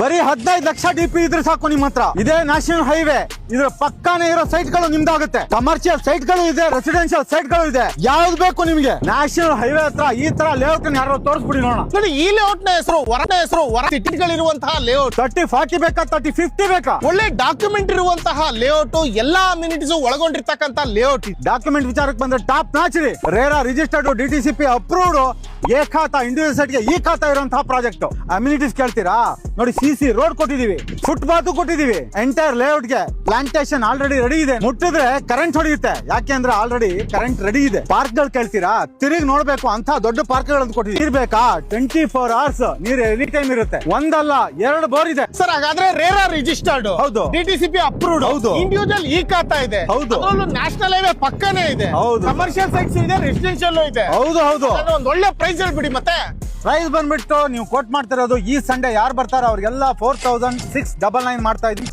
ಬರೀ 15 ಲಕ್ಷ ಡಿಪಿ ಇದ್ರೆ ಸಾಕು ನಿಮ್ಮ ಹತ್ರ. ಇದೇ ನ್ಯಾಷನಲ್ ಹೈವೇ, ಇದ್ರ ಪಕ್ಕಾನೇ ಇರೋ ಸೈಟ್ ಗಳು ನಿಮ್ದಾಗುತ್ತೆ. ಕಮರ್ಷಿಯಲ್ ಸೈಟ್ ಗಳು ಇದೆ, ರೆಸಿಡೆನ್ಶಿಯಲ್ ಸೈಟ್ ಗಳು ಇದೆ. ಯಾವ್ದು ಬೇಕು ನಿಮ್ಗೆ? ನ್ಯಾಷನಲ್ ಹೈವೇ ಹತ್ರ ಈ ತರ ಲೇಔಟ್ ಯಾರು ತೋರಿಸ್ಬಿಡಿ ನೋಡೋಣ. ನೋಡಿ, ಈ ಲೇಔಟ್ ನ ಹೆಸರು ಹೊರ ಸಿಟಿಗಳಿರುವಂತಹ ಲೇಔಟ್. 30-40 ಬೇಕಾ 30-50 ಬೇಕಾ? ಒಳ್ಳೆ ಡಾಕ್ಯುಮೆಂಟ್ ಇರುವಂತಹ ಲೇಔಟ್, ಎಲ್ಲಾ ಅಮ್ಯುನಿಟೀಸ್ ಒಳಗೊಂಡಿರ್ತಕ್ಕಂತ ಲೇಔಟ್. ಡಾಕ್ಯುಮೆಂಟ್ ವಿಚಾರಕ್ಕೆ ಬಂದ್ರೆ ಟಾಪ್ ನಾಚ್ ರೀ. ರೇರಾ ರಿಜಿಸ್ಟರ್ಡ್, DTCP ಅಪ್ರೂವ್ಡ್, ಏ ಖಾತಾ ಇಂಡಿವಿಜುವಲ್ ಸೈಟ್ ಗೆ ಈ ಖಾತಾ ಇರುವಂತಹ ಪ್ರಾಜೆಕ್ಟ್. ಅಮ್ಯುನಿಟೀಸ್ ಕೇಳ್ತೀರಾ? ನೋಡಿ, CC ರೋಡ್ ಕೊಟ್ಟಿದೀವಿ, ಫುಟ್ಪಾತ್ ಕೊಟ್ಟಿದೀವಿ, ಎಂಟೈರ್ ಲೇಔಟ್ ಗೆ ಪ್ಲಾಂಟೇಶನ್ ಆಲ್ರೆಡಿ ರೆಡಿ ಇದೆ. ಮುಟ್ಟಿದ್ರೆ ಕರೆಂಟ್ ಹೊಡೆಯುತ್ತೆ, ಯಾಕೆಂದ್ರೆ ಆಲ್ರೆಡಿ ಕರೆಂಟ್ ರೆಡಿ ಇದೆ. ಪಾರ್ಕ್ ಗಳು ಕೇಳ್ತೀರಾ? ತಿರುಗಿ ನೋಡ್ಬೇಕು ಅಂತ ದೊಡ್ಡ ಪಾರ್ಕ್ ಗಳನ್ನು ಕೊಟ್ಟಿದ್ದೀವಿ. ಇರ್ಬೇಕಾ? 24 hours ನೀರು ಎನಿ ಟೈಮ್ ಇರುತ್ತೆ. ಒಂದಲ್ಲ 2 ಬೋರ್ ಇದೆ ಸರ್. ಹಾಗಾದ್ರೆ ರೇರಾ ರಿಜಿಸ್ಟರ್ಡ್, ಹೌದು. DTCP ಅಪ್ರೂವ್ಡ್, ಹೌದು. ಇಂಡಿವಿಜುವಲ್ ಈ ಖಾತಾ ಇದೆ, ಹೌದು. ನ್ಯಾಷನಲ್ ಹೈವೇ ಪಕ್ಕನೇ ಇದೆ, ಹೌದು. ಕಮರ್ಷಿಯಲ್ ಸೈಟ್ಸ್ ಇದೆ, ರೆಸಿಡೆನ್ಶಿಯಲ್ ಇದೆ. ಹೌದು ಹೌದು. ಒಂದ್ ಒಳ್ಳೆ ಪ್ರೈಸ್ ಹೇಳ್ಬಿಡಿ. ಮತ್ತೆ ಪ್ರೈಸ್ ಬಂದ್ಬಿಟ್ಟು ನೀವು ಕೋಟ್ ಮಾಡ್ತಿರೋದು ಈ ಸಂಡೇ ಯಾರು ಬರ್ತಾರೋ ಅವ್ರಿಗೆಲ್ಲ 4699 ಮಾಡ್ತಾ ಇದ್ದೀನಿ.